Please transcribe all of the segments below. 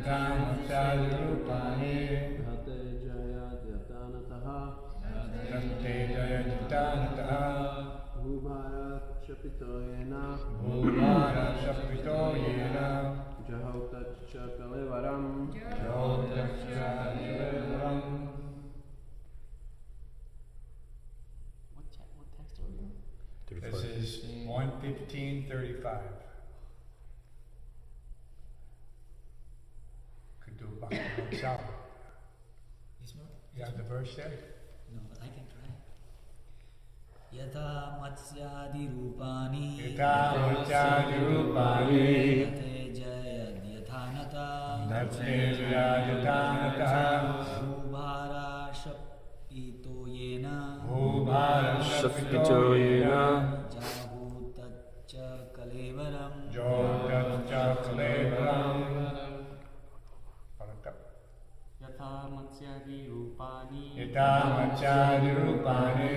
Hansarupa This is 115:35. Could do Bhakti Sal. You have the verse there? No, but I can try. Yatha matsyadi rupani Yate jaya yathanata Bhubhara shapito yena Jahutacha kalevaram Yatha matsyadi rupani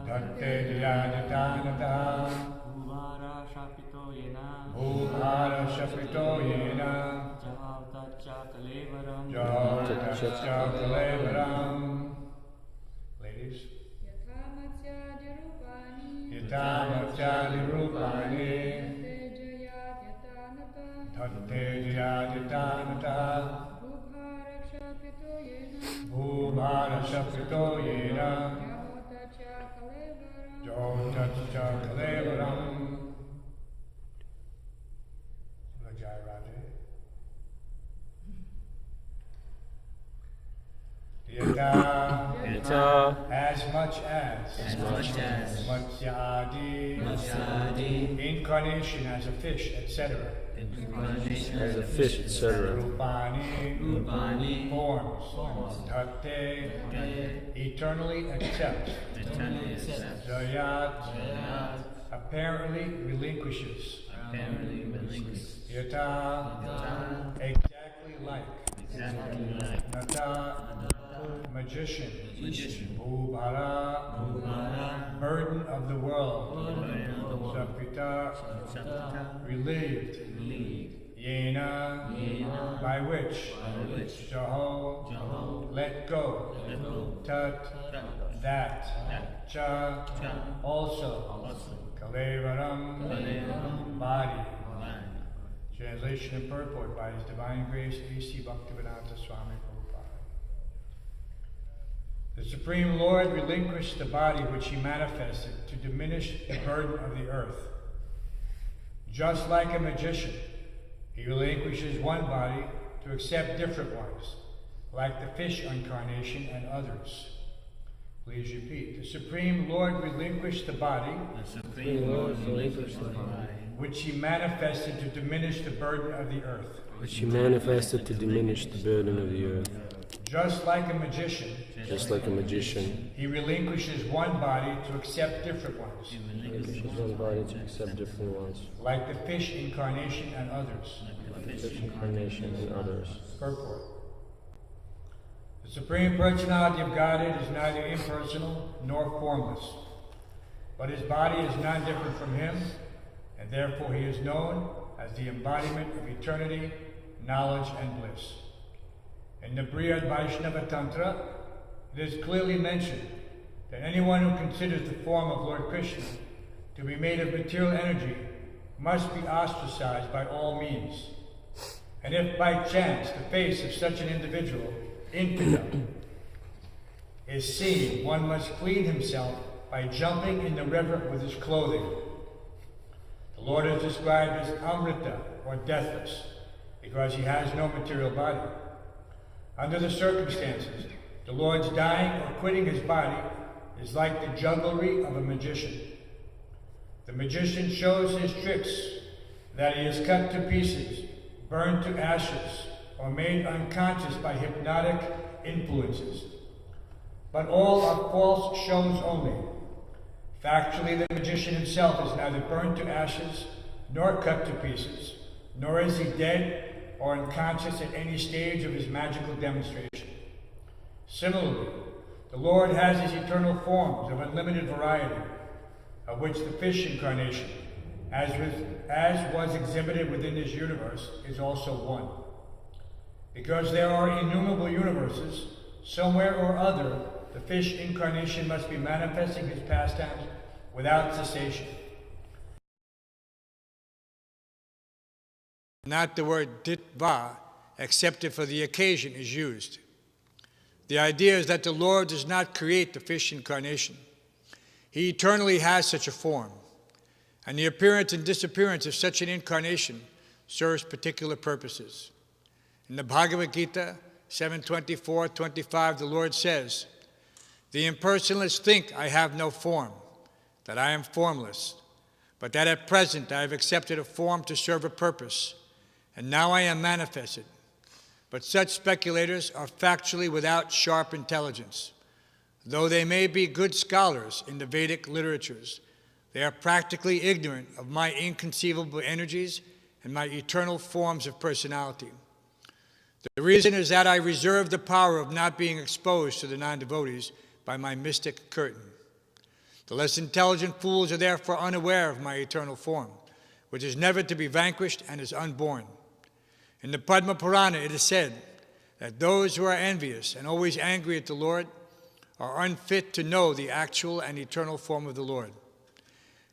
Dhate jaya yathanata Bhubhara shapito yena Jahutacha kalevaram Ladies. Yatha matsyadi rupani Dhate Yatanata Bhubhara shapito yena Jyotacha kalevaram Rajai Radhe Yata as much as Matsyadi incarnation as a fish, etc. Rupani forms. Dhate eternally accepts. Jayat apparently relinquishes. Yata exactly like. Nata magician. Bhubhara burden of the world. Sapita relieved. Yena by which. Jaho let go. Tat that. Cha also. Kalevaram body. Translation and purport by His Divine Grace A.C. Bhaktivedanta Swami Prabhupada. The Supreme Lord relinquished the body which He manifested to diminish the burden of the earth. Just like a magician, He relinquishes one body to accept different ones, like the fish incarnation and others. Please repeat. The Supreme Lord relinquished the body, which He manifested to diminish the burden of the earth. Just like a magician, He relinquishes one body to accept different ones. Like the fish incarnation and others. Purport. The Supreme Personality of Godhead is neither impersonal nor formless, but His body is not different from Him, and therefore He is known as the embodiment of eternity, knowledge, and bliss. In the Brihad Vaishnava Tantra, it is clearly mentioned that anyone who considers the form of Lord Krishna to be made of material energy must be ostracized by all means. And if by chance the face of such an individual, infidel, is seen, one must clean himself by jumping in the river with his clothing. The Lord is described as Amrita, or deathless, because He has no material body. Under the circumstances, the Lord's dying or quitting His body is like the jugglery of a magician. The magician shows his tricks, that he is cut to pieces, burned to ashes, or made unconscious by hypnotic influences. But all are false shows only. Factually, the magician himself is neither burned to ashes, nor cut to pieces, nor is he dead or unconscious at any stage of his magical demonstration. Similarly, the Lord has His eternal forms of unlimited variety, of which the fish incarnation as was exhibited within this universe, is also one. Because there are innumerable universes, somewhere or other, the fish incarnation must be manifesting his pastimes without cessation. Not the word ditva, excepted for the occasion, is used. The idea is that the Lord does not create the fish incarnation. He eternally has such a form, and the appearance and disappearance of such an incarnation serves particular purposes. In the Bhagavad Gita 7:24-25, the Lord says, "The impersonalists think I have no form, that I am formless, but that at present I have accepted a form to serve a purpose, and now I am manifested. But such speculators are factually without sharp intelligence. Though they may be good scholars in the Vedic literatures, they are practically ignorant of my inconceivable energies and my eternal forms of personality. The reason is that I reserve the power of not being exposed to the non-devotees by my mystic curtain. The less intelligent fools are therefore unaware of my eternal form, which is never to be vanquished and is unborn. In the Padma Purana it is said that those who are envious and always angry at the Lord are unfit to know the actual and eternal form of the Lord.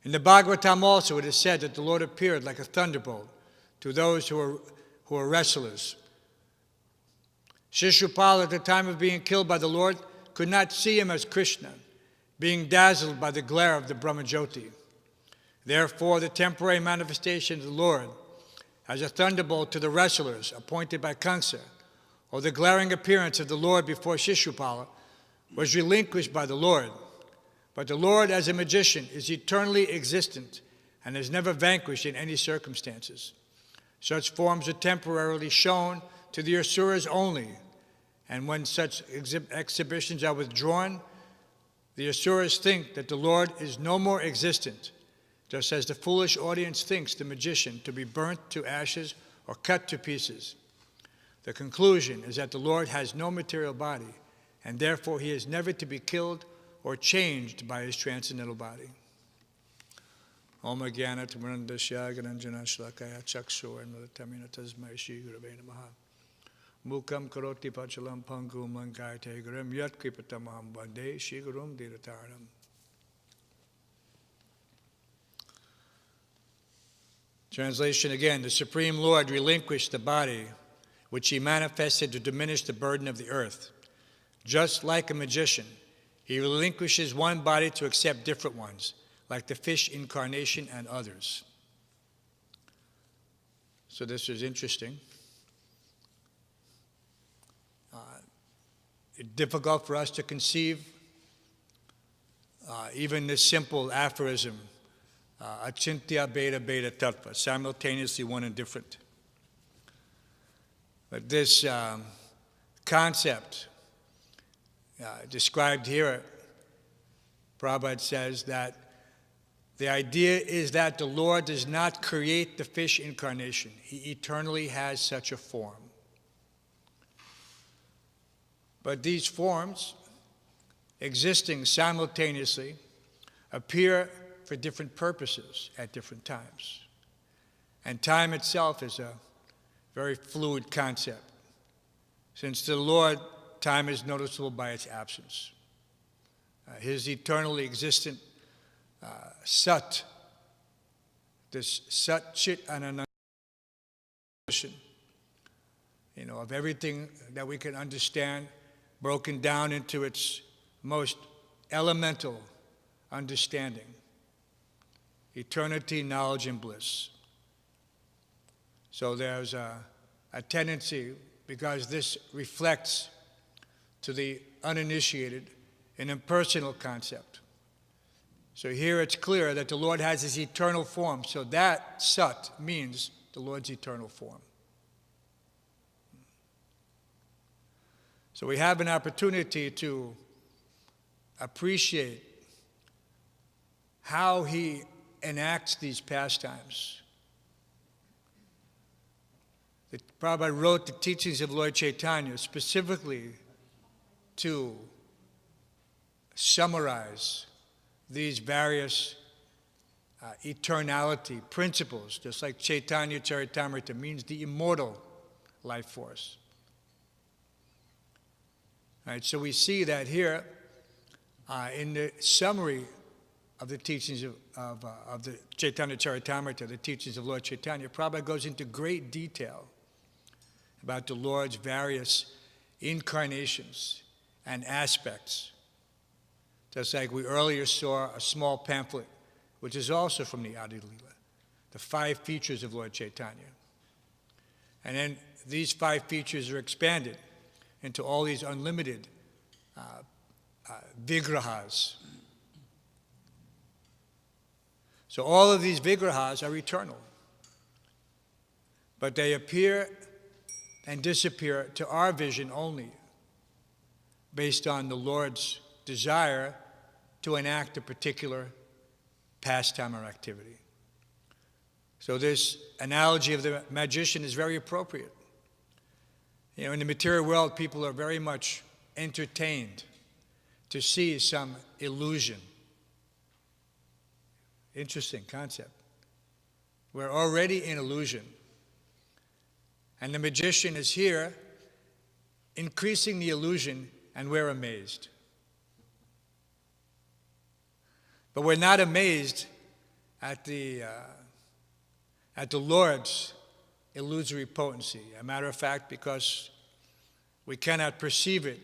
In the Bhagavatam also it is said that the Lord appeared like a thunderbolt to those who are wrestlers. Shishupala, at the time of being killed by the Lord, could not see him as Krishna, being dazzled by the glare of the Brahmajyoti. Therefore, the temporary manifestation of the Lord as a thunderbolt to the wrestlers appointed by Kamsa, or the glaring appearance of the Lord before Shishupala, was relinquished by the Lord. But the Lord, as a magician, is eternally existent and is never vanquished in any circumstances. Such forms are temporarily shown to the asuras only, and when such exhibitions are withdrawn, the asuras think that the Lord is no more existent, just as the foolish audience thinks the magician to be burnt to ashes or cut to pieces. The conclusion is that the Lord has no material body, and therefore he is never to be killed or changed by his transcendental body. Om Jnana Timirandasya Gyananjana Shlakaya Chakshurmilitamina Tasmai Shri Gurave Namaha. Mukam Karoti Pachalam Pangum Lankayate Gurum Yat Kripatamaham Vande Shri Gurum Dirataram. Translation again. The Supreme Lord relinquished the body which he manifested to diminish the burden of the earth. Just like a magician, he relinquishes one body to accept different ones, like the fish incarnation and others. So this is interesting. It's difficult for us to conceive even this simple aphorism, achintya beta beta tattva, simultaneously one and different. But this concept described here, Prabhupada says that the idea is that the Lord does not create the fish incarnation. He eternally has such a form. But these forms, existing simultaneously, appear for different purposes at different times. And time itself is a very fluid concept. Since to the Lord, time is noticeable by its absence. His eternally existent Sat, this Sat, Chit, and Ananda, of everything that we can understand, broken down into its most elemental understanding. Eternity, knowledge, and bliss. So there's a tendency, because this reflects to the uninitiated an impersonal concept. So here it's clear that the Lord has his eternal form. So that Sat means the Lord's eternal form. So we have an opportunity to appreciate how he enacts these pastimes. The Prabhupada wrote the teachings of Lord Chaitanya specifically to summarize these various eternality, principles, just like Chaitanya Charitamrita means the immortal life force. Right, so we see that here in the summary of the teachings of the Chaitanya Charitamrita, the teachings of Lord Chaitanya, Prabhupada goes into great detail about the Lord's various incarnations and aspects. Just like we earlier saw a small pamphlet, which is also from the Adi Lila, the 5 features of Lord Chaitanya. And then these 5 features are expanded into all these unlimited vigrahas. So all of these vigrahas are eternal, but they appear and disappear to our vision only based on the Lord's desire to enact a particular pastime or activity. So this analogy of the magician is very appropriate. You know, in the material world, people are very much entertained to see some illusion. Interesting concept. We're already in illusion. And the magician is here increasing the illusion, and we're amazed. But we're not amazed at the Lord's illusory potency. A matter of fact, because we cannot perceive it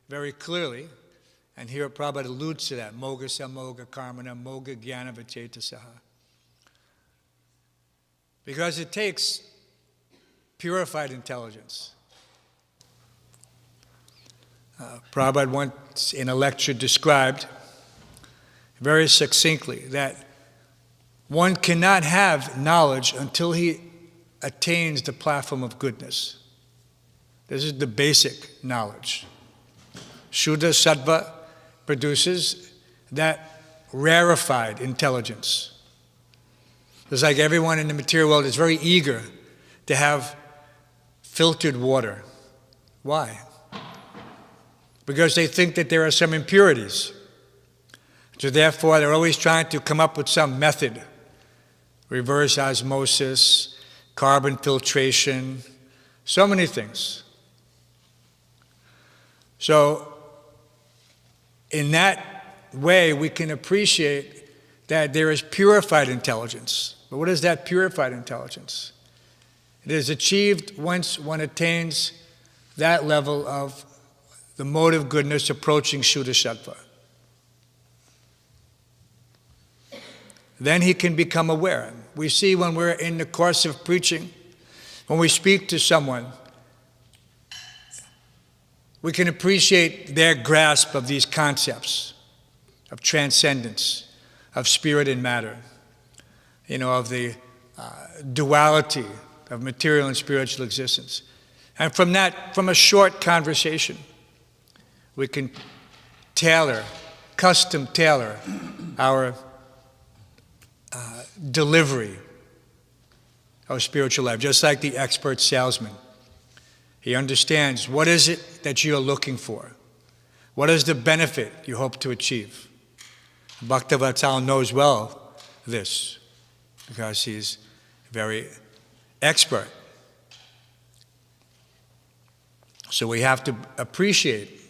very clearly, and here Prabhupada alludes to that, moga samoga karmana, moga jnana vachetasaha. Because it takes purified intelligence. Prabhupada once in a lecture described very succinctly that one cannot have knowledge until he attains the platform of goodness. This is the basic knowledge. Shuddha Sattva produces that rarefied intelligence. It's like everyone in the material world is very eager to have filtered water. Why? Because they think that there are some impurities. So therefore, they're always trying to come up with some method. Reverse osmosis, carbon filtration, so many things. So, in that way, we can appreciate that there is purified intelligence. But what is that purified intelligence? It is achieved once one attains that level of the mode of goodness approaching Shuddha Sattva. Then he can become aware. We see when we're in the course of preaching, when we speak to someone, we can appreciate their grasp of these concepts of transcendence, of spirit and matter, of the duality of material and spiritual existence. And from a short conversation, we can custom tailor our delivery of spiritual life, just like the expert salesman. He understands what is it that you're looking for. What is the benefit you hope to achieve? Bhaktavatsal knows well this because he's very expert. So we have to appreciate.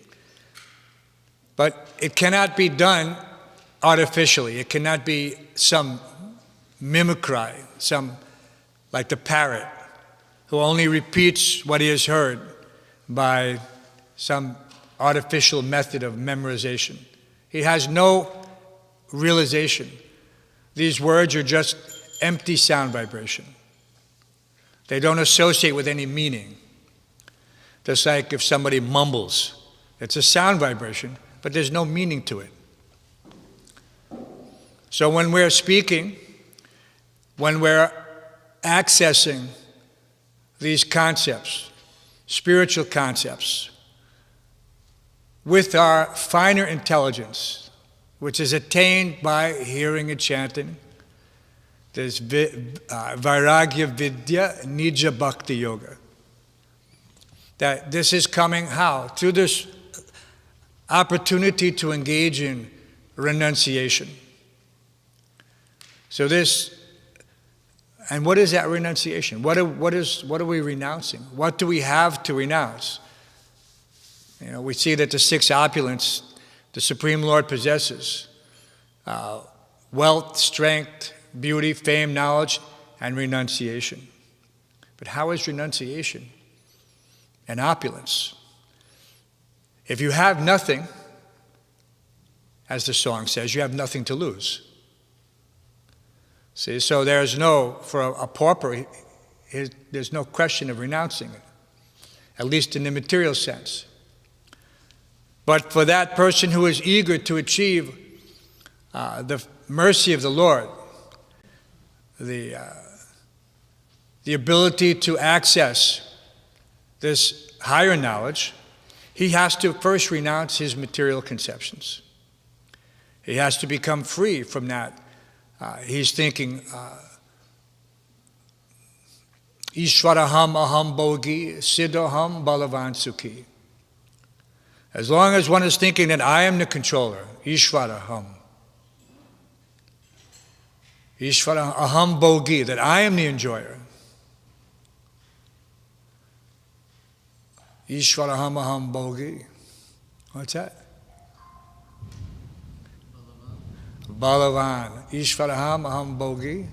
But it cannot be done artificially. It cannot be some mimicry, like the parrot, who only repeats what he has heard by some artificial method of memorization. He has no realization. These words are just empty sound vibration. They don't associate with any meaning. Just like if somebody mumbles, it's a sound vibration, but there's no meaning to it. So when we're speaking, when we're accessing these concepts, spiritual concepts, with our finer intelligence, which is attained by hearing and chanting, there's Vairagya Vidya Nija Bhakti Yoga. That this is coming how? Through this opportunity to engage in renunciation. So this, and what is that renunciation? What are we renouncing? What do we have to renounce? We see that the 6 opulents the Supreme Lord possesses: wealth, strength, beauty, fame, knowledge, and renunciation. But how is renunciation and opulence? If you have nothing, as the song says, you have nothing to lose. See, so there's no, for a pauper, there's no question of renouncing it, at least in the material sense. But for that person who is eager to achieve the mercy of the Lord, the ability to access this higher knowledge, he has to first renounce his material conceptions. He has to become free from that. He's thinking, Ishvaraham aham bogi, siddhaham balavan sukhi. As long as one is thinking that I am the controller, Ishvaraham. Ishvara aham bogi, that I am the enjoyer. Ishvaraham aham bogi. What's that? Balavan. Ishvaraham aham bogi.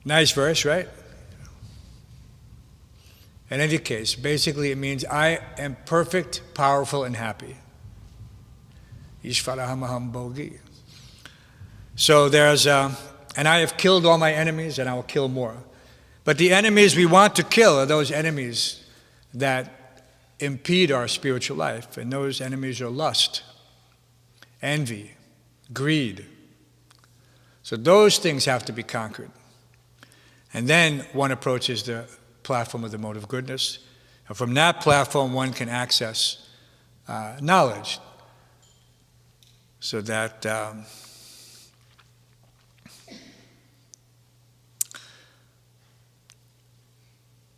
Nice verse, right? In any case, basically it means I am perfect, powerful, and happy. Ishvaraham aham bogi. So there's, and I have killed all my enemies, and I will kill more. But the enemies we want to kill are those enemies that impede our spiritual life, and those enemies are lust, envy, greed. So those things have to be conquered. And then one approaches the platform of the mode of goodness. And from that platform, one can access knowledge. So that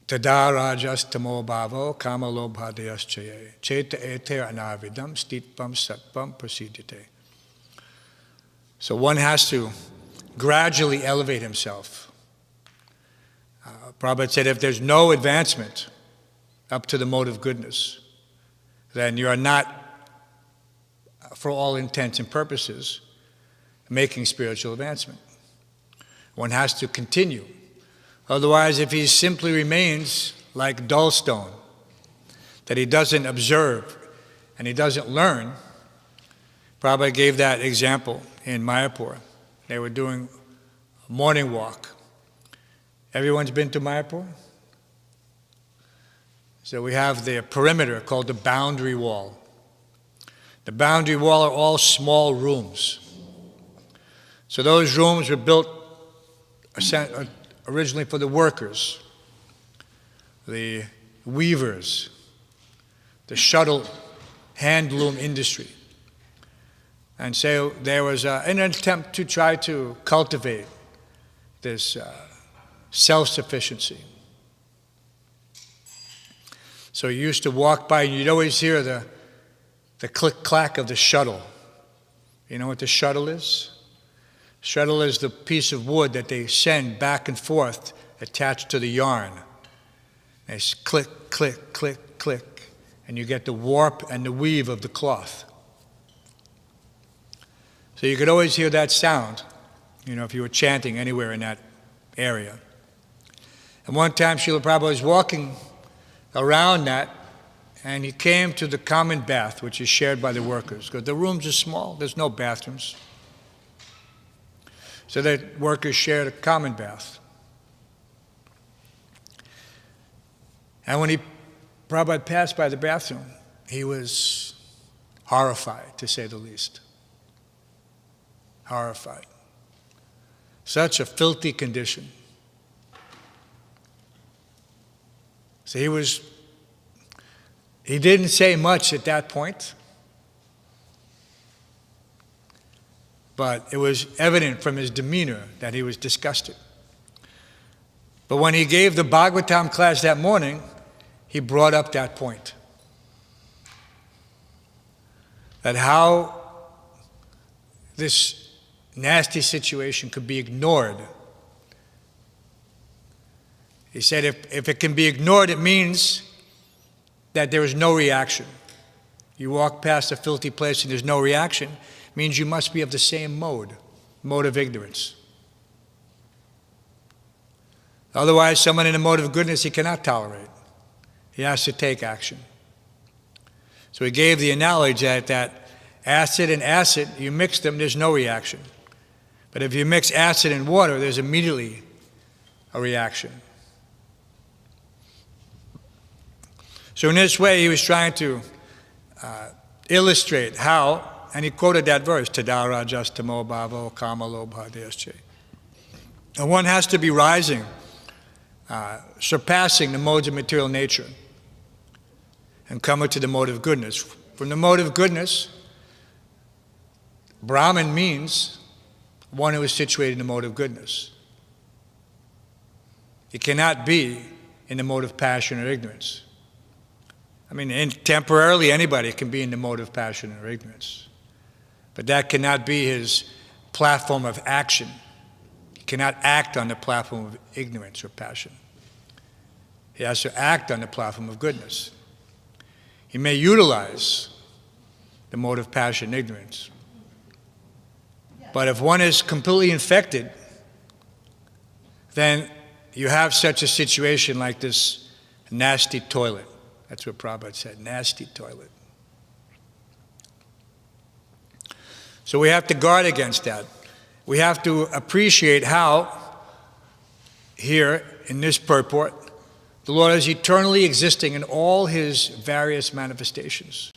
Tada rajas tamo bhavo kama lobhadayas chaye cheta eter anavidam stitpam satpam prasidite. So one has to gradually elevate himself. Prabhupada said if there's no advancement up to the mode of goodness, then you are not, for all intents and purposes, making spiritual advancement. One has to continue. Otherwise, if he simply remains like dull stone, that he doesn't observe and he doesn't learn, Prabhupada gave that example in Mayapur. They were doing a morning walk. Everyone's been to Mayapur? So we have the perimeter called the boundary wall. The boundary wall are all small rooms. So those rooms were built originally for the workers, the weavers, the shuttle handloom industry. And so there was an attempt to try to cultivate this self-sufficiency. So you used to walk by and you'd always hear the click-clack of the shuttle. You know what the shuttle is? Shuttle is the piece of wood that they send back and forth attached to the yarn. It's click, click, click, click, and you get the warp and the weave of the cloth. So you could always hear that sound, if you were chanting anywhere in that area. And one time Srila Prabhupada was walking around that, and he came to the common bath, which is shared by the workers, because the rooms are small, there's no bathrooms. So the workers shared a common bath. And when Prabhupada passed by the bathroom, he was horrified, to say the least. Horrified. Such a filthy condition. So he didn't say much at that point, but it was evident from his demeanor that he was disgusted. But when he gave the Bhagavatam class that morning, he brought up that point. that how this nasty situation could be ignored. He said if it can be ignored, it means that there is no reaction. You walk past a filthy place and there's no reaction, it means you must be of the same mode of ignorance. Otherwise, someone in a mode of goodness he cannot tolerate. He has to take action. So he gave the analogy that acid and acid, you mix them, there's no reaction. But if you mix acid and water, there's immediately a reaction. So in this way, he was trying to illustrate how, and he quoted that verse, Tada rajas tamo bhavo kama lobha desche. And one has to be rising, surpassing the modes of material nature, and coming to the mode of goodness. From the mode of goodness, Brahman means one who is situated in the mode of goodness. He cannot be in the mode of passion or ignorance. I mean, temporarily anybody can be in the mode of passion or ignorance. But that cannot be his platform of action. He cannot act on the platform of ignorance or passion. He has to act on the platform of goodness. He may utilize the mode of passion and ignorance. But if one is completely infected, then you have such a situation like this nasty toilet. That's what Prabhupada said, nasty toilet. So we have to guard against that. We have to appreciate how, here in this purport, the Lord is eternally existing in all His various manifestations.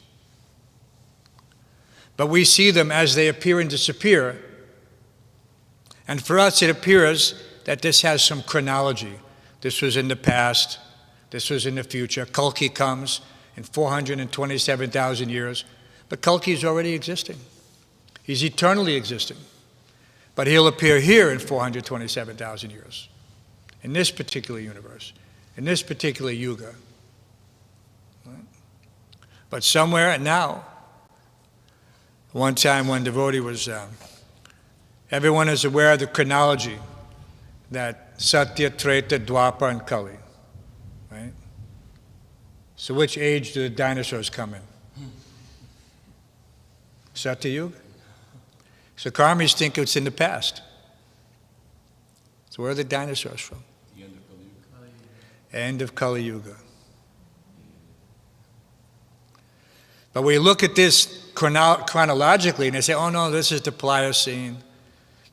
But we see them as they appear and disappear. And for us it appears that this has some chronology. This was in the past. This was in the future. Kalki comes in 427,000 years. But Kalki is already existing. He's eternally existing. But he'll appear here in 427,000 years. In this particular universe. In this particular yuga. Right? But somewhere and now, one time one devotee was, everyone is aware of the chronology that Satya, Treta, Dwapar, and Kali. Right? So which age do the dinosaurs come in? Satya Yuga? So karmis think it's in the past. So where are the dinosaurs from? The end of Kali Yuga. End of Kali Yuga. But we look at this chronologically and they say, oh no, this is the Pliocene.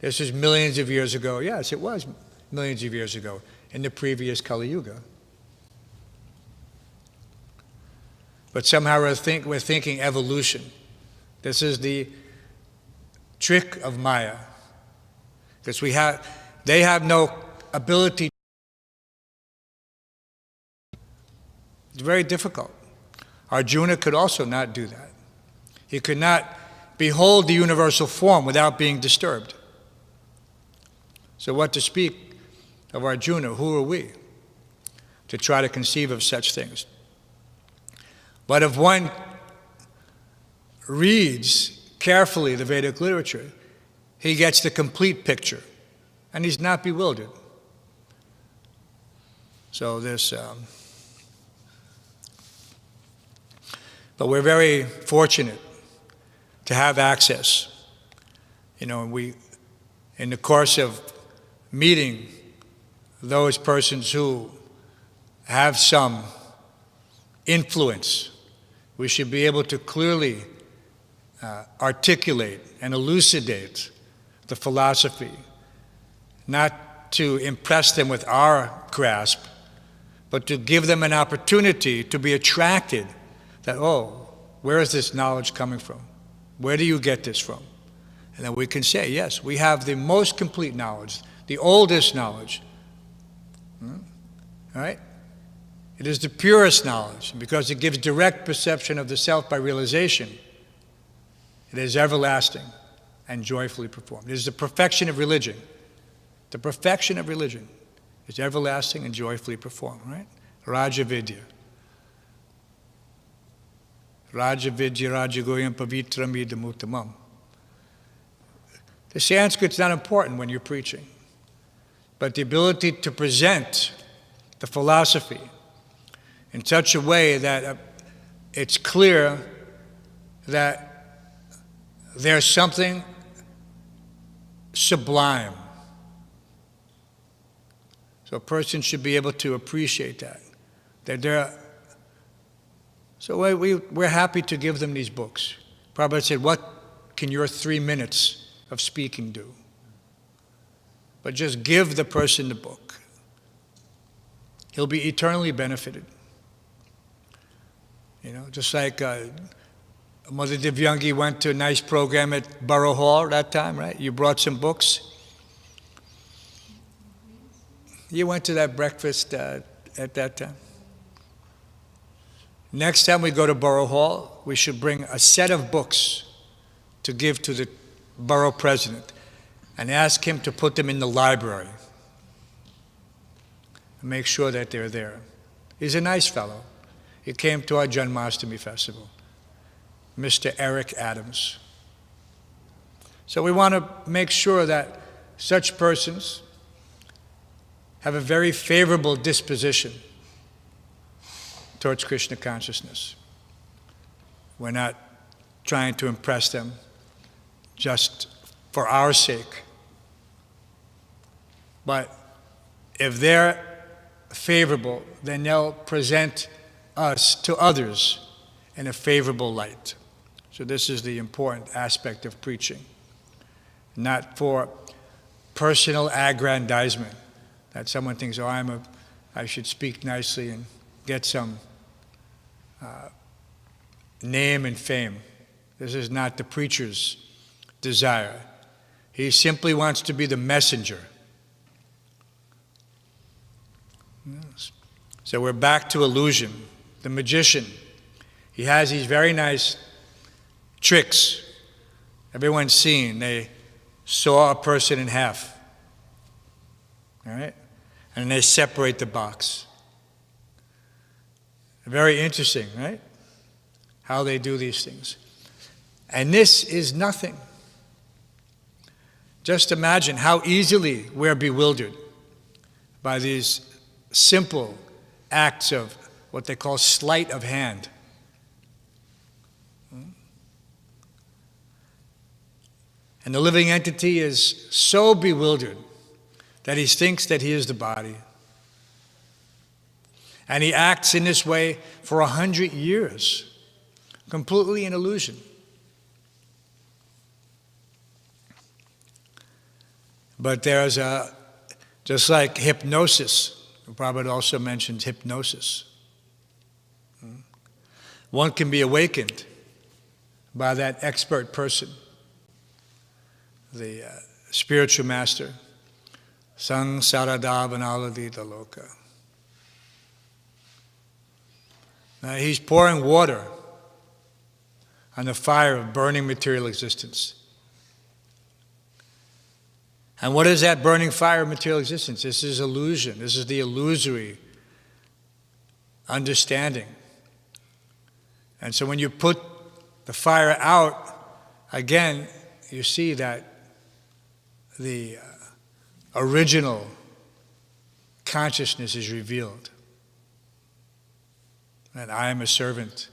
This is millions of years ago. Yes, it was millions of years ago in the previous Kali Yuga. But somehow we're thinking evolution. This is the trick of Maya. Because they have no ability. It's very difficult. Arjuna could also not do that. He could not behold the universal form without being disturbed. So what to speak of Arjuna? Who are we to try to conceive of such things? But if one reads carefully the Vedic literature, he gets the complete picture, and he's not bewildered. So but we're very fortunate to have access. You know, in the course of meeting those persons who have some influence, we should be able to clearly articulate and elucidate the philosophy, not to impress them with our grasp, but to give them an opportunity to be attracted that, oh, where is this knowledge coming from? Where do you get this from? And then we can say, yes, we have the most complete knowledge, the oldest knowledge. All right? It is the purest knowledge, because it gives direct perception of the self by realization. It is everlasting and joyfully performed. It is the perfection of religion. The perfection of religion is everlasting and joyfully performed, right? Raja Vidya. Raja Vidya Rajagoyam Pavitram Idamuttamam. The Sanskrit's not important when you're preaching, but the ability to present the philosophy in such a way that it's clear that there's something sublime. So a person should be able to appreciate that. So we're happy to give them these books. Prabhupada said, what can your 3 minutes of speaking do? But just give the person the book. He'll be eternally benefited. Just like Mother Divyangi went to a nice program at Borough Hall that time, right? You brought some books. You went to that breakfast at that time. Next time we go to Borough Hall, we should bring a set of books to give to the borough president and ask him to put them in the library and make sure that they're there. He's a nice fellow. He came to our Janmashtami festival, Mr. Eric Adams. So we want to make sure that such persons have a very favorable disposition towards Krishna consciousness. We're not trying to impress them just for our sake. But if they're favorable, then they'll present us to others in a favorable light. So this is the important aspect of preaching. Not for personal aggrandizement, that someone thinks, oh, I should speak nicely and get some name and fame. This is not the preacher's desire. He simply wants to be the messenger. Yes. So we're back to illusion. The magician, he has these very nice tricks. Everyone's seen. They saw a person in half. All right? And they separate the box. Very interesting, right? How they do these things. And this is nothing. Just imagine how easily we're bewildered by these simple acts of what they call sleight of hand. And the living entity is so bewildered that he thinks that he is the body. And he acts in this way for 100 years, completely an illusion. But there's just like hypnosis, Prabhupada also mentions hypnosis. One can be awakened by that expert person, the spiritual master, Sang Saradhavanalabhita Loka. Now he's pouring water on the fire of burning material existence. And what is that burning fire of material existence? This is illusion. This is the illusory understanding. And so when you put the fire out, again, you see that the original consciousness is revealed. And I am a servant.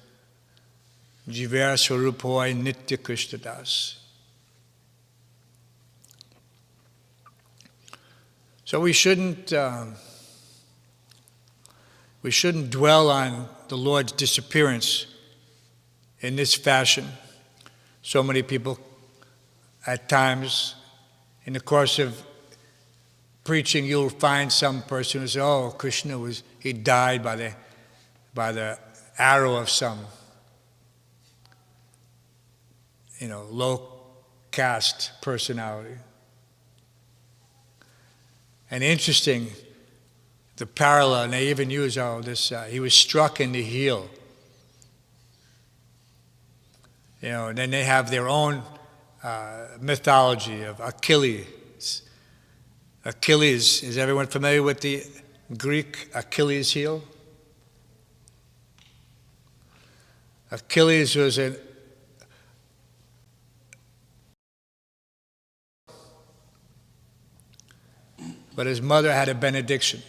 Jivera Swarupoi Nitya Krishnadas. So we shouldn't dwell on the Lord's disappearance in this fashion. So many people, at times, in the course of preaching, you'll find some person who says, "Oh, Krishna he died by the arrow of some, low caste personality." And interesting, the parallel, and they even use he was struck in the heel. And then they have their own mythology of Achilles. Achilles, is everyone familiar with the Greek Achilles heel? Achilles was but his mother had a benediction.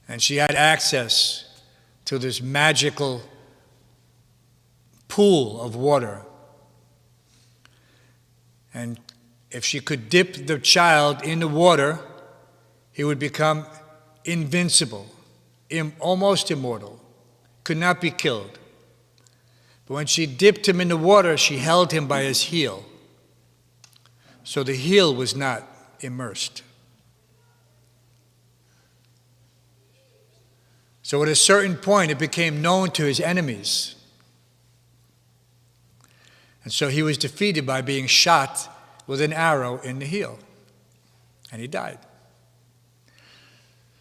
And she had access to this magical pool of water. And if she could dip the child in the water, he would become invincible, almost immortal, could not be killed. But when she dipped him in the water, she held him by his heel. So the heel was not immersed. So at a certain point, it became known to his enemies. And so he was defeated by being shot with an arrow in the heel. And he died.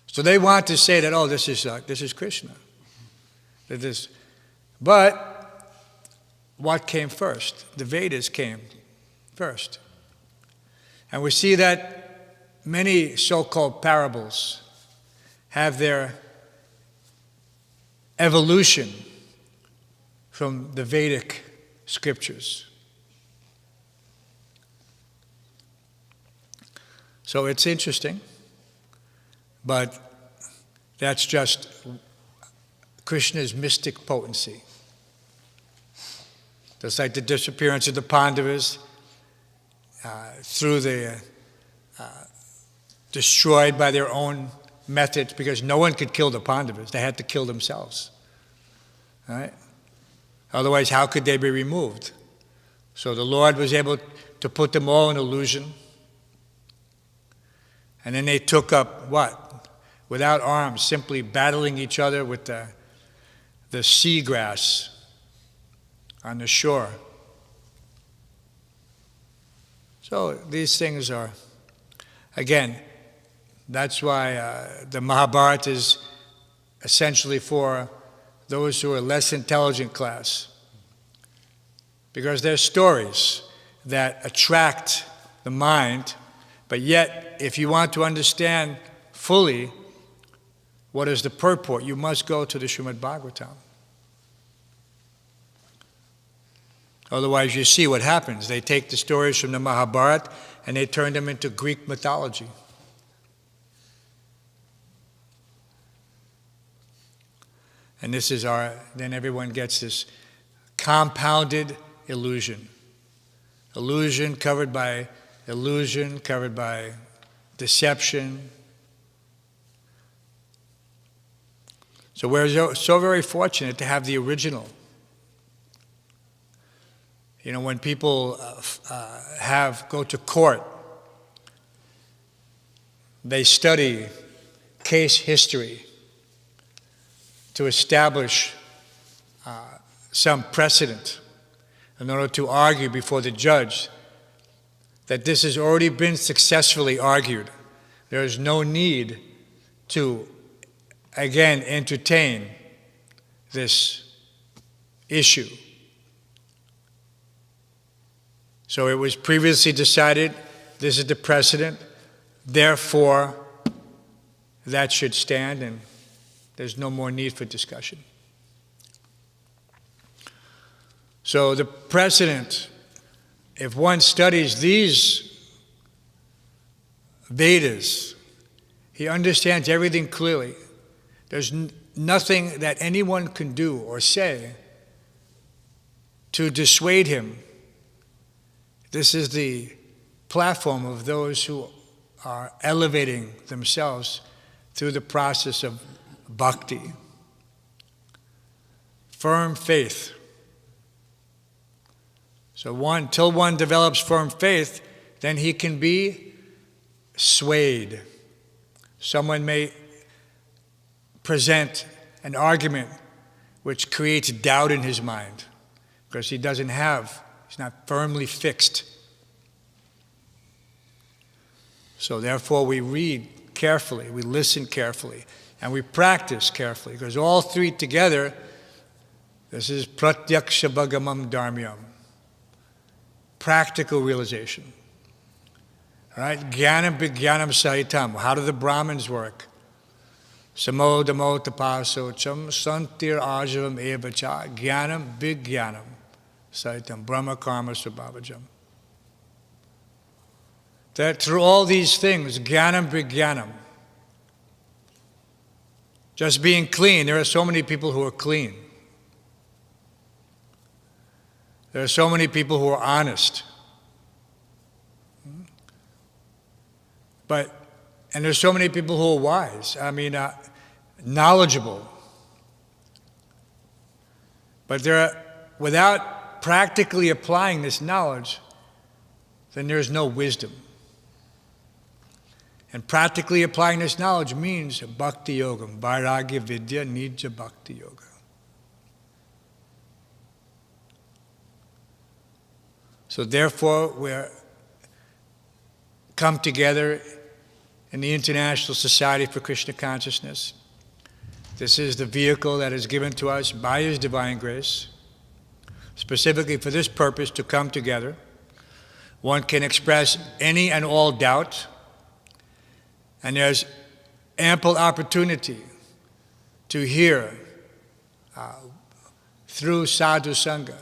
So they want to say that, oh, this is Krishna. But what came first? The Vedas came first. And we see that many so-called parables have their evolution from the Vedic scriptures. So it's interesting, but that's just Krishna's mystic potency. Just like the disappearance of the Pandavas, through the destroyed by their own methods, because no one could kill the Pandavas. They had to kill themselves. Right? Otherwise, how could they be removed? So the Lord was able to put them all in illusion. And then they took up what? Without arms, simply battling each other with the seagrass on the shore. So these things are, again, that's why the Mahabharata is essentially for those who are less intelligent class. Because they're stories that attract the mind, but yet, if you want to understand fully what is the purport, you must go to the Srimad Bhagavatam. Otherwise, you see what happens. They take the stories from the Mahabharata and they turn them into Greek mythology. And this is then everyone gets this compounded illusion. Illusion covered by deception. So we're so very fortunate to have the original. You know, when people go to court, they study case history to establish some precedent in order to argue before the judge that this has already been successfully argued. There is no need to, again, entertain this issue. So it was previously decided, this is the precedent, therefore that should stand and there's no more need for discussion. So the precedent, if one studies these Vedas, he understands everything clearly. There's nothing that anyone can do or say to dissuade him. This is the platform of those who are elevating themselves through the process of bhakti. Firm faith. So till one develops firm faith, then he can be swayed. Someone may present an argument which creates doubt in his mind because he's not firmly fixed. So therefore we read carefully, we listen carefully, and we practice carefully, because all three together, this is pratyaksha bhagamam dharmyam, practical realization. All right, jnanam vijnanam sahitam, how do the Brahmins work? Samodamo tapasocham santir ajavam evacha jnanam vigyanam saitam brahma karma subhavajam. That through all these things, jnanam vigyanam, just being clean, there are so many people who are clean. There are so many people who are honest. And there's so many people who are wise, knowledgeable. But without practically applying this knowledge, then there's no wisdom. And practically applying this knowledge means bhakti yoga, vairagya vidya nija bhakti yoga. So therefore, we're come together in the International Society for Krishna Consciousness. This is the vehicle that is given to us by His divine grace, specifically for this purpose, to come together. One can express any and all doubt, and there's ample opportunity to hear through sadhu sangha,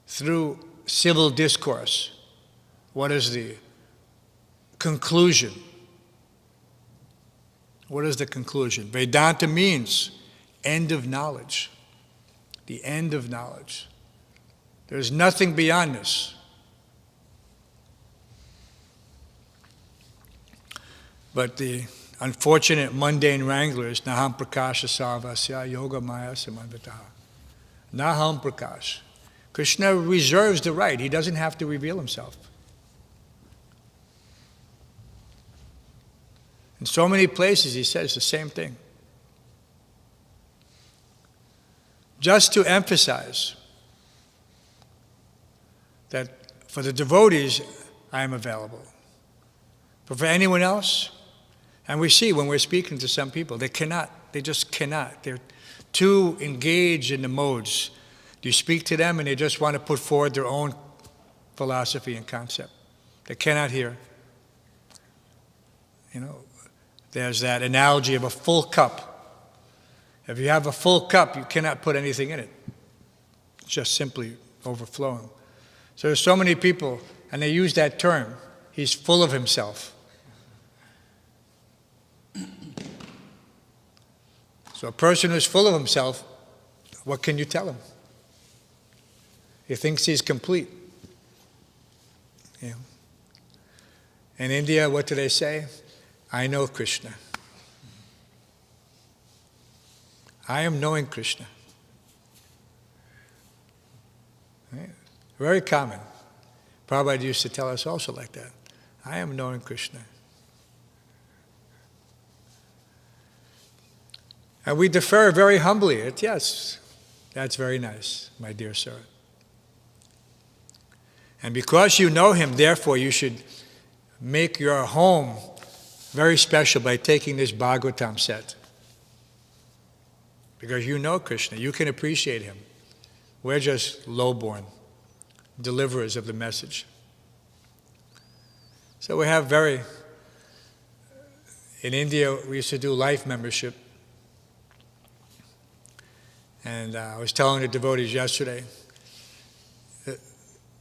through civil discourse, what is the conclusion. What is the conclusion? Vedanta means end of knowledge. The end of knowledge. There's nothing beyond this. But the unfortunate mundane wranglers, Naham Prakasha Sarvasya Yoga Maya Samanvataha. Naham Prakash. Krishna reserves the right. He doesn't have to reveal himself. In so many places he says the same thing. Just to emphasize that for the devotees, I am available. But for anyone else, and we see when we're speaking to some people, they just cannot. They're too engaged in the modes. You speak to them and they just want to put forward their own philosophy and concept. They cannot hear. There's that analogy of a full cup. If you have a full cup, you cannot put anything in it. It's just simply overflowing. So there's so many people, and they use that term, he's full of himself. So a person who's full of himself, what can you tell him? He thinks he's complete. In India, what do they say? I know Krishna. I am knowing Krishna. Right? Very common. Prabhupada used to tell us also like that. I am knowing Krishna. And we defer very humbly. Yes, that's very nice, my dear sir. And because you know him, therefore you should make your home very special by taking this Bhagavatam set. Because you know Krishna, you can appreciate him. We're just low-born deliverers of the message. So we have in India we used to do life membership. And I was telling the devotees yesterday,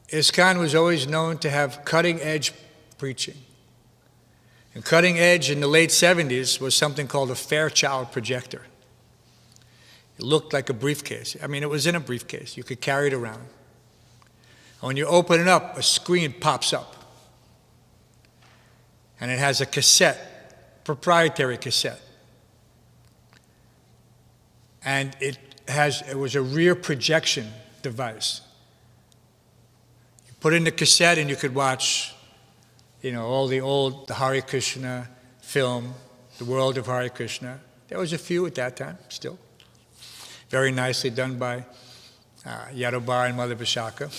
ISKCON was always known to have cutting-edge preaching. And cutting edge in the late 70s was something called a Fairchild projector. It looked like a briefcase. It was in a briefcase. You could carry it around. And when you open it up, a screen pops up. And it has a cassette, proprietary cassette. And it was a rear projection device. You put in the cassette and you could watch all the Hare Krishna film, the world of Hare Krishna. There was a few at that time, still. Very nicely done by Yadobar and Mother Vishaka.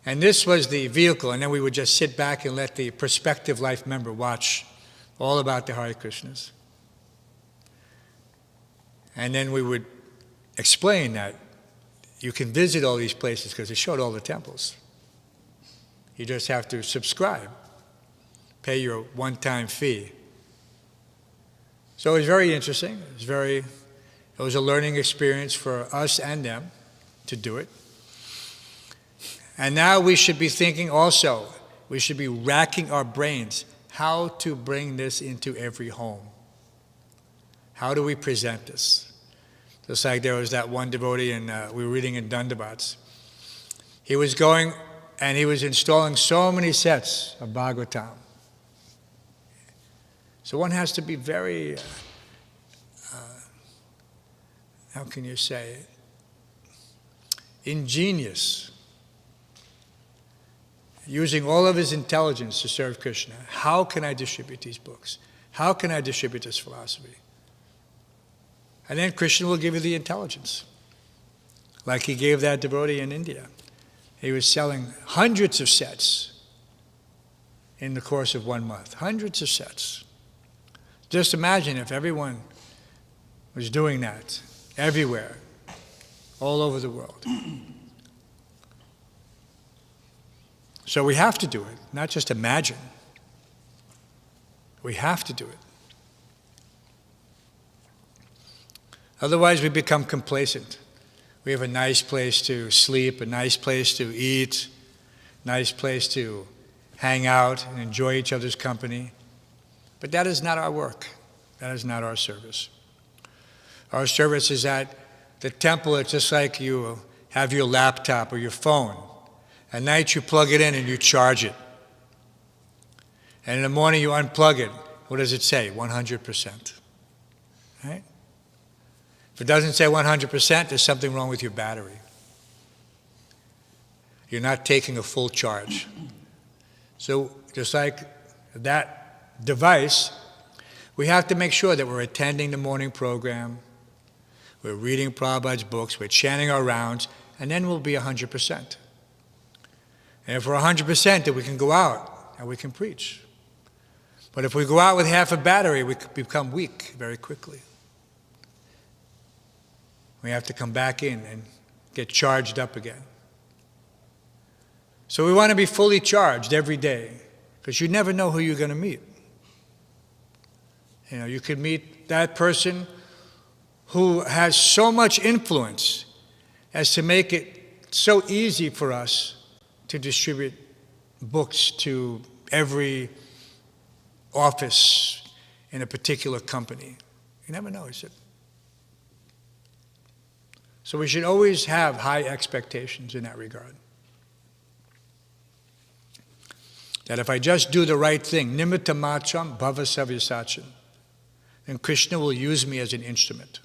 And this was the vehicle, and then we would just sit back and let the prospective life member watch all about the Hare Krishnas. And then we would explain that you can visit all these places because they showed all the temples. You just have to subscribe. Pay your one-time fee. So it was very interesting. It was a learning experience for us and them to do it. And now we should be thinking also, we should be racking our brains how to bring this into every home. How do we present this? Just like there was that one devotee, and we were reading in Dandavats. He was going and he was installing so many sets of Bhagavatam. So one has to be very, how can you say, ingenious, using all of his intelligence to serve Krishna. How can I distribute these books? How can I distribute this philosophy? And then Krishna will give you the intelligence, like he gave that devotee in India. He was selling hundreds of sets in the course of 1 month, hundreds of sets. Just imagine if everyone was doing that everywhere, all over the world. So we have to do it, not just imagine. We have to do it. Otherwise we become complacent. We have a nice place to sleep, a nice place to eat, nice place to hang out and enjoy each other's company. But that is not our work. That is not our service. Our service is at the temple. It's just like you have your laptop or your phone. At night you plug it in and you charge it. And in the morning you unplug it. What does it say? 100%. Right? If it doesn't say 100%, there's something wrong with your battery. You're not taking a full charge. So just like that device, we have to make sure that we're attending the morning program, we're reading Prabhupada's books, we're chanting our rounds, and then we'll be 100%. And if we're 100%, then we can go out and we can preach. But if we go out with half a battery, we become weak very quickly. We have to come back in and get charged up again. So we want to be fully charged every day, because you never know who you're going to meet. You know, you could meet that person who has so much influence as to make it so easy for us to distribute books to every office in a particular company. You never know, is it? So we should always have high expectations in that regard. That if I just do the right thing, nimitta macham bhava savyasacham, then Krishna will use me as an instrument.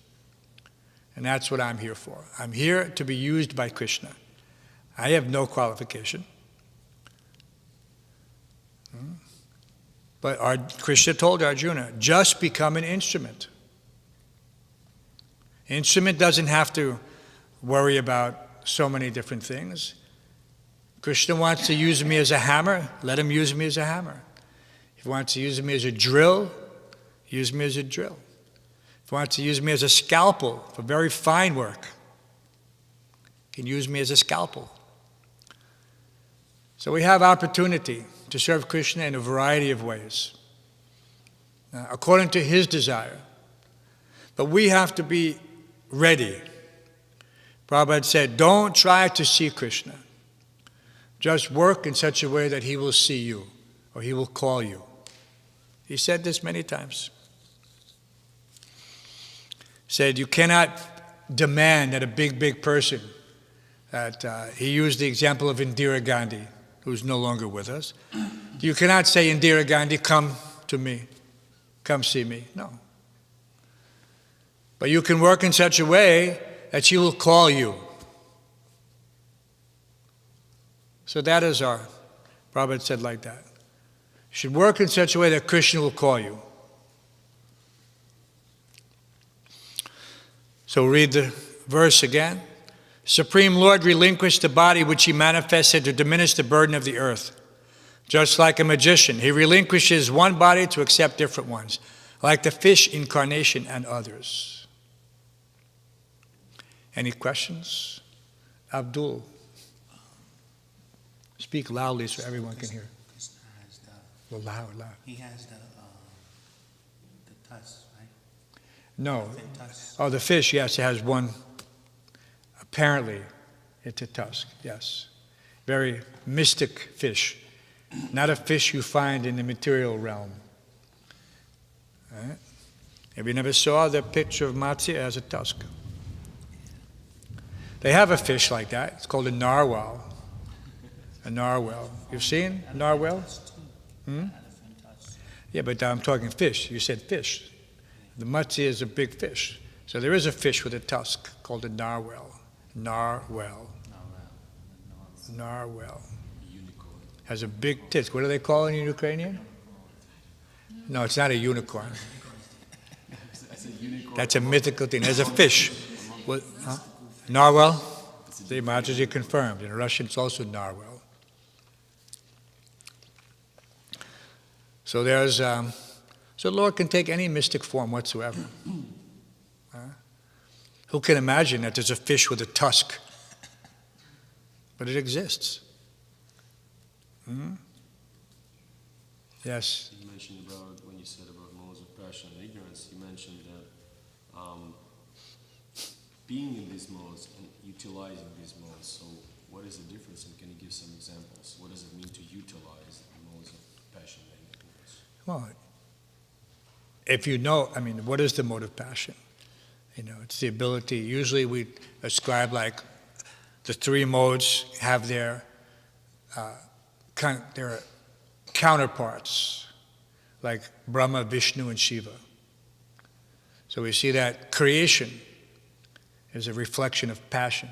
And that's what I'm here for. I'm here to be used by Krishna. I have no qualification. But Krishna told Arjuna, just become an instrument. Instrument doesn't have to worry about so many different things. Krishna wants to use me as a hammer, let him use me as a hammer. If he wants to use me as a drill, use me as a drill. If he wants to use me as a scalpel for very fine work, he can use me as a scalpel. So we have opportunity to serve Krishna in a variety of ways, according to his desire. But we have to be ready. Prabhupada said, don't try to see Krishna. Just work in such a way that he will see you, or he will call you. He said this many times. He said, you cannot demand that a big person, that he used the example of Indira Gandhi, who's no longer with us. You cannot say, Indira Gandhi, come to me, come see me. No. But you can work in such a way that she will call you. So that is our, Prabhupada said like that. You should work in such a way that Krishna will call you. So read the verse again. Supreme Lord relinquished the body which he manifested to diminish the burden of the earth. Just like a magician, he relinquishes one body to accept different ones, like the fish incarnation and others. Any questions? Abdul. Speak loudly so everyone can hear. Krishna has Well, loud. he has the tusk, right? No. Oh, the fish, yes, it has one. Apparently, it's a tusk, yes. Very mystic fish. Not a fish you find in the material realm. Right? If you never saw the picture of Matsya, it has a tusk. They have a fish like that. It's called a narwhal. A narwhal. You've seen narwhal? Yeah, but I'm talking fish. You said fish. The Matsya is a big fish. So there is a fish with a tusk called a narwhal. Narwhal. Narwhal. Has a big tits. What do they call it in Ukrainian? No, it's not a unicorn. That's a mythical thing. There's a fish. What, huh? Narwhal? The Mataji confirmed. In Russian, it's also narwhal. So there's, so the Lord can take any mystic form whatsoever. Who can imagine that there's a fish with a tusk? But it exists. Yes. You mentioned about, when you said about modes of passion and ignorance, you mentioned that being in these modes and utilizing these modes. So what is the difference, and can you give some examples? What does it mean to utilize the modes of passion and ignorance? Well, if you know, I mean, what is the mode of passion? You know, it's the ability, usually we ascribe like the three modes have their counterparts, like Brahma, Vishnu, and Shiva. So we see that creation is a reflection of passion.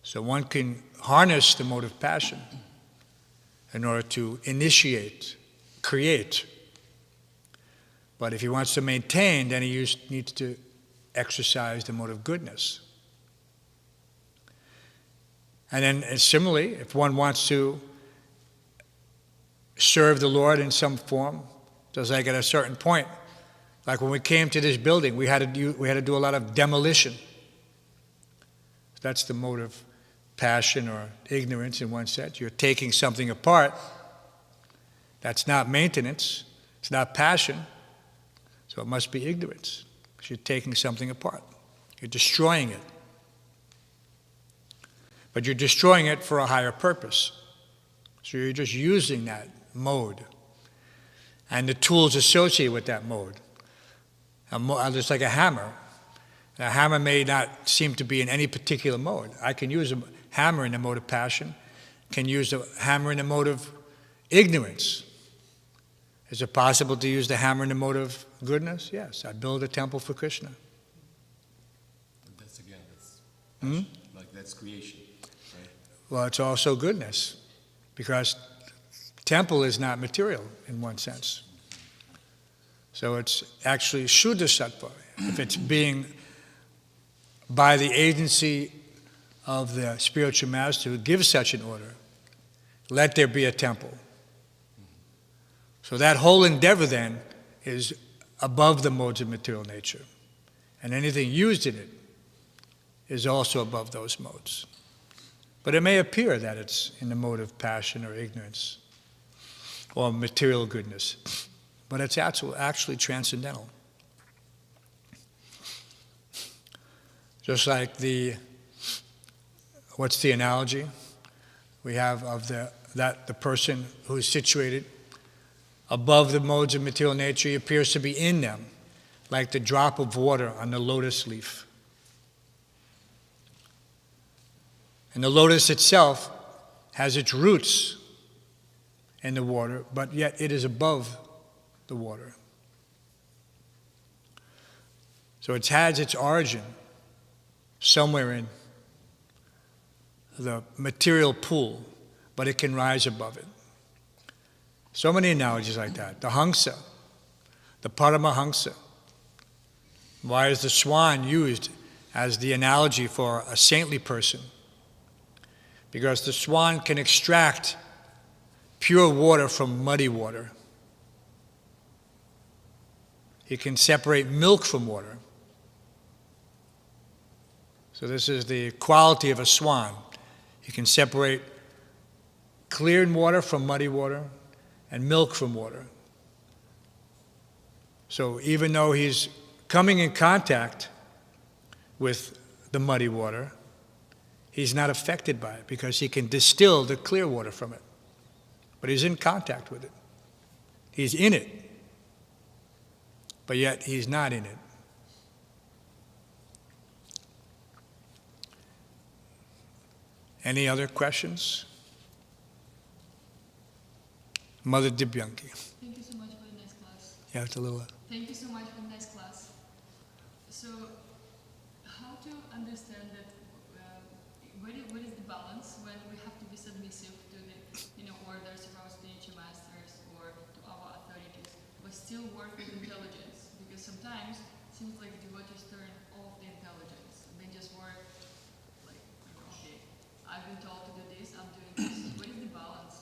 So one can harness the mode of passion in order to initiate, create. But if he wants to maintain, then he needs to exercise the mode of goodness. And then similarly, if one wants to serve the Lord in some form, just like at a certain point, like when we came to this building, we had to do a lot of demolition. That's the mode of passion or ignorance in one sense. You're taking something apart. That's not maintenance. It's not passion. So it must be ignorance, because you're taking something apart. You're destroying it. But you're destroying it for a higher purpose. So you're just using that mode and the tools associated with that mode. Just like a hammer. A hammer may not seem to be in any particular mode. I can use a hammer in the mode of passion, can use a hammer in the mode of ignorance. Is it possible to use the hammer in the mode of goodness? Yes. I build a temple for Krishna. But that's passion. Like that's creation, right? Well, it's also goodness, because temple is not material in one sense. So it's actually Shuddha Sattva. If it's being by the agency of the spiritual master who gives such an order, let there be a temple. So that whole endeavor then is above the modes of material nature. And anything used in it is also above those modes. But it may appear that it's in the mode of passion or ignorance or material goodness. But it's actually transcendental. Just like what's the analogy we have of the person who is situated above the modes of material nature? He appears to be in them, like the drop of water on the lotus leaf. And the lotus itself has its roots in the water, but yet it is above the water. So it has its origin somewhere in the material pool, but it can rise above it. So many analogies like that. The Hansa, the Paramahansa. Why is the swan used as the analogy for a saintly person? Because the swan can extract pure water from muddy water. He can separate milk from water. So this is the quality of a swan. He can separate clear water from muddy water and milk from water. So even though he's coming in contact with the muddy water, he's not affected by it because he can distill the clear water from it. But he's in contact with it. He's in it, but yet he's not in it. Any other questions? Mother Dibyanki. Thank you so much for the nice class. Yeah, it's a little... Thank you so much for the nice class. So, how to understand that, what is the balance when we have to be submissive to the orders of our spiritual masters or to our authorities, but still work with intelligence? Because sometimes it seems like devotees turn off the intelligence. They just work like, okay, I've been told to do this, I'm doing this. What is the balance?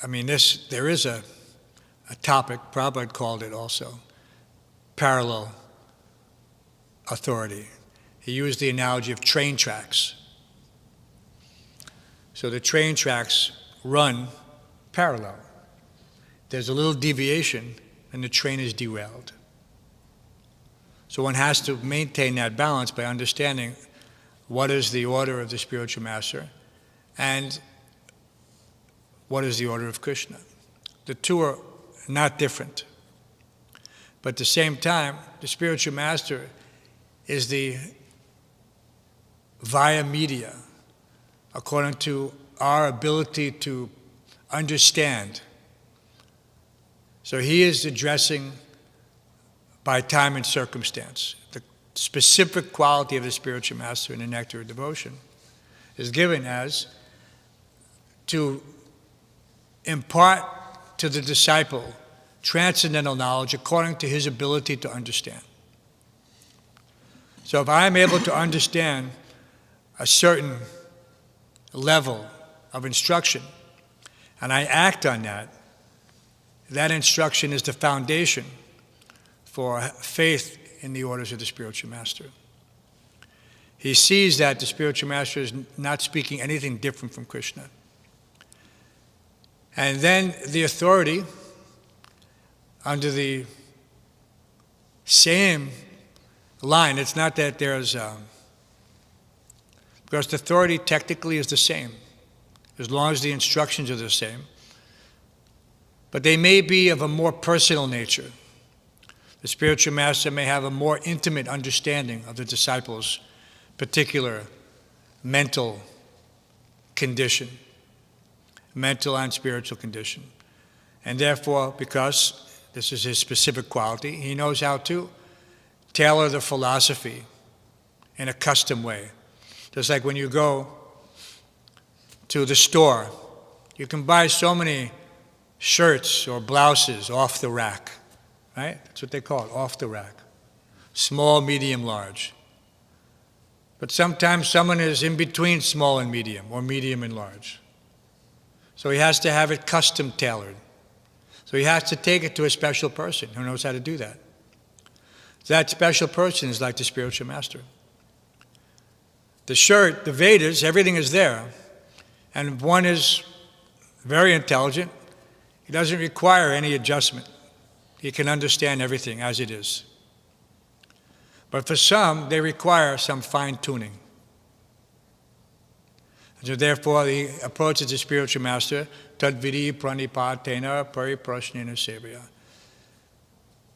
I mean, there is a topic, Prabhupada called it also, parallel authority. He used the analogy of train tracks. So the train tracks run parallel. There's a little deviation and the train is derailed. So one has to maintain that balance by understanding what is the order of the spiritual master and what is the order of Krishna. The two are not different. But at the same time, the spiritual master is the via media, according to our ability to understand. So he is addressing by time and circumstance. The specific quality of the spiritual master in the nectar of devotion is given as to impart to the disciple transcendental knowledge according to his ability to understand. So if I am able to understand a certain level of instruction and I act on that, that instruction is the foundation for faith in the orders of the spiritual master. He sees that the spiritual master is not speaking anything different from Krishna. And then the authority, under the same line, it's not that there's, because the authority technically is the same, as long as the instructions are the same, but they may be of a more personal nature. The spiritual master may have a more intimate understanding of the disciple's particular mental condition, mental and spiritual condition. And therefore, because this is his specific quality, he knows how to tailor the philosophy in a custom way. Just like when you go to the store, you can buy so many shirts or blouses off the rack, right? That's what they call it, off the rack. Small, medium, large. But sometimes someone is in between small and medium, or medium and large. So he has to have it custom tailored. So he has to take it to a special person who knows how to do that. That special person is like the spiritual master. The shirt, the Vedas, everything is there. And one is very intelligent. He doesn't require any adjustment. He can understand everything as it is. But for some, they require some fine-tuning. So therefore, he approaches the spiritual master, tadvidi pranipatena pariprashnena sevaya.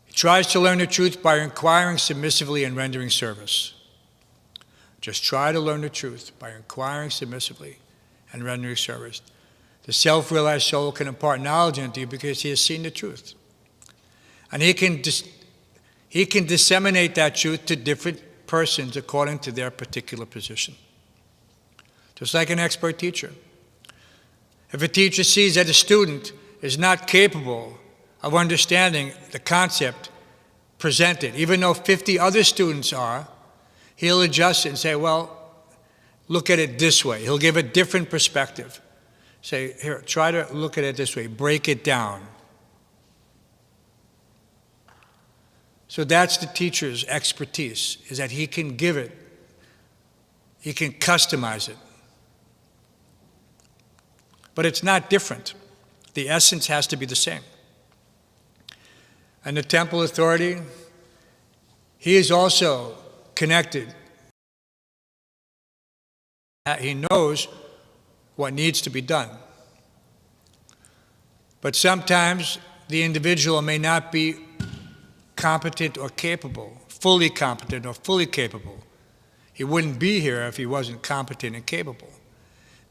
He tries to learn the truth by inquiring submissively and rendering service. Just try to learn the truth by inquiring submissively and rendering service. The self-realized soul can impart knowledge into you because he has seen the truth. And he can disseminate that truth to different persons according to their particular position. Just like an expert teacher. If a teacher sees that a student is not capable of understanding the concept presented, even though 50 other students are, he'll adjust it and say, well, look at it this way. He'll give a different perspective. Say, here, try to look at it this way. Break it down. So that's the teacher's expertise, is that he can give it, he can customize it. But it's not different. The essence has to be the same. And the temple authority, he is also connected. He knows what needs to be done. But sometimes the individual may not be competent or capable, fully competent or fully capable. He wouldn't be here if he wasn't competent and capable.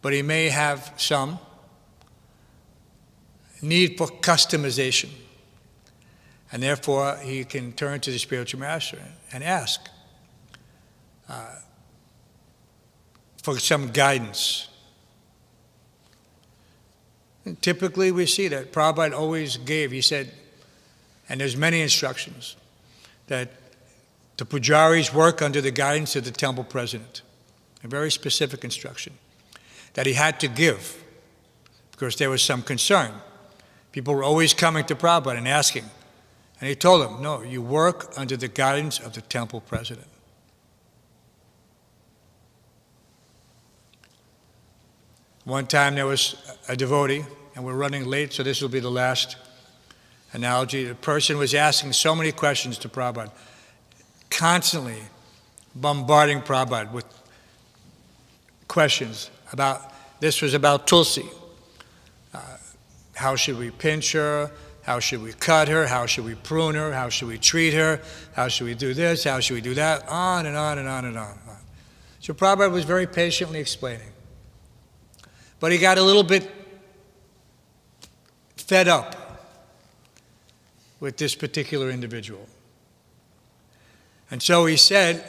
But he may have some need for customization. And therefore, he can turn to the spiritual master and ask for some guidance. And typically, we see that Prabhupada always gave, he said, and there's many instructions, that the pujaris work under the guidance of the temple president. A very specific instruction that he had to give because there was some concern. People were always coming to Prabhupada and asking. And he told them, no, you work under the guidance of the temple president. One time there was a devotee, and we're running late, so this will be the last analogy. The person was asking so many questions to Prabhupada, constantly bombarding Prabhupada with questions about, this was about Tulsi. How should we pinch her? How should we cut her? How should we prune her? How should we treat her? How should we do this? How should we do that? On and on and on and on. So Prabhupada was very patiently explaining. But he got a little bit fed up with this particular individual. And so he said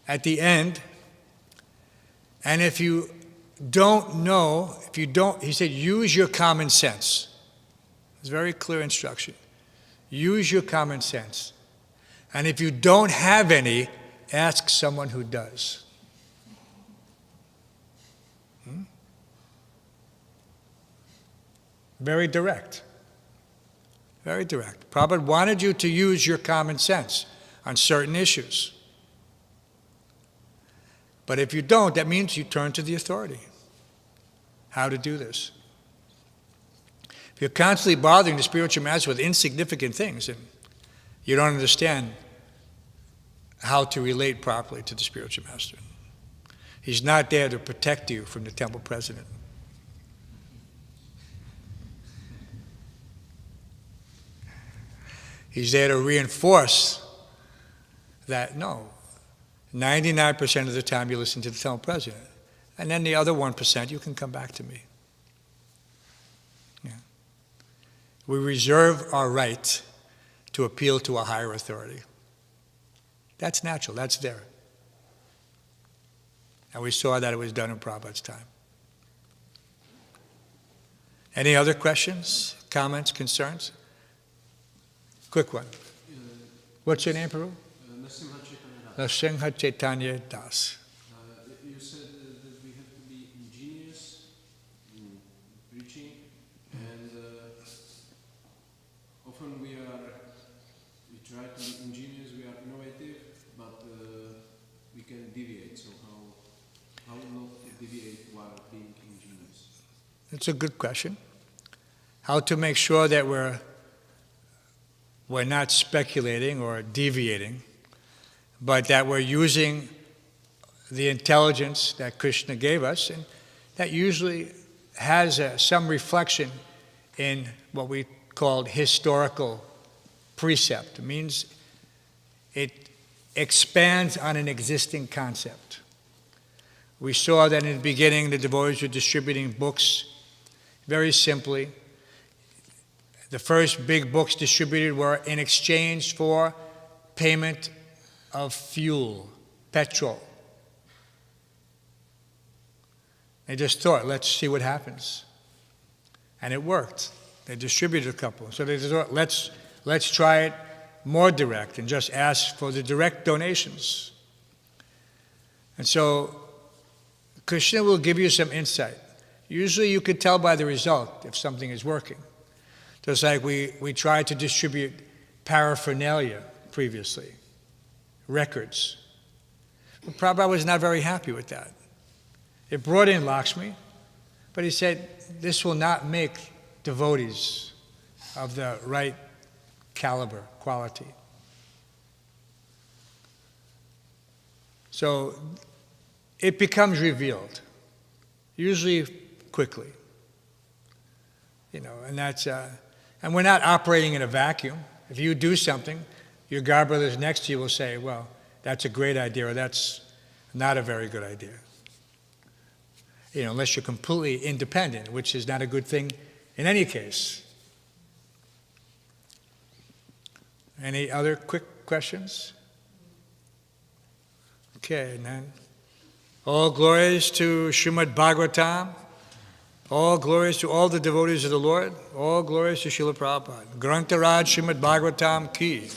at the end, and if you don't know, he said, use your common sense. It's very clear instruction. Use your common sense. And if you don't have any, ask someone who does. Very direct. Very direct. Prabhupada wanted you to use your common sense on certain issues. But if you don't, that means you turn to the authority. How to do this. If you're constantly bothering the spiritual master with insignificant things, and you don't understand how to relate properly to the spiritual master. He's not there to protect you from the temple president. He's there to reinforce that, no, 99% of the time you listen to the temple president. And then the other 1%, you can come back to me. Yeah. We reserve our right to appeal to a higher authority. That's natural, that's there. And we saw that it was done in Prabhupada's time. Any other questions, comments, concerns? Quick one. What's your name, Prabhu? Nrsimha Chaitanya Das. You said that we have to be ingenious in preaching, and often we try to be ingenious, we are innovative, but we can deviate. So how not deviate while being ingenious? That's a good question. How to make sure that we're not speculating or deviating, but that we're using the intelligence that Krishna gave us, and that usually has some reflection in what we called historical precept. It means it expands on an existing concept. We saw that in the beginning the devotees were distributing books very simply. The first big books distributed were in exchange for payment of fuel, petrol. They just thought, let's see what happens. And it worked. They distributed a couple. So they thought, let's try it more direct and just ask for the direct donations. And so Krishna will give you some insight. Usually you could tell by the result if something is working. Just like we tried to distribute paraphernalia previously, records. But Prabhupada was not very happy with that. It brought in Lakshmi, but he said, this will not make devotees of the right caliber, quality. So it becomes revealed, usually quickly. And that's, and we're not operating in a vacuum. If you do something, your God brothers next to you will say, well, that's a great idea, or that's not a very good idea. Unless you're completely independent, which is not a good thing in any case. Any other quick questions? Okay, then. All glories to Srimad Bhagavatam. All glories to all the devotees of the Lord. All glories to Srila Prabhupada. Grantaraj Srimad Bhagavatam ki.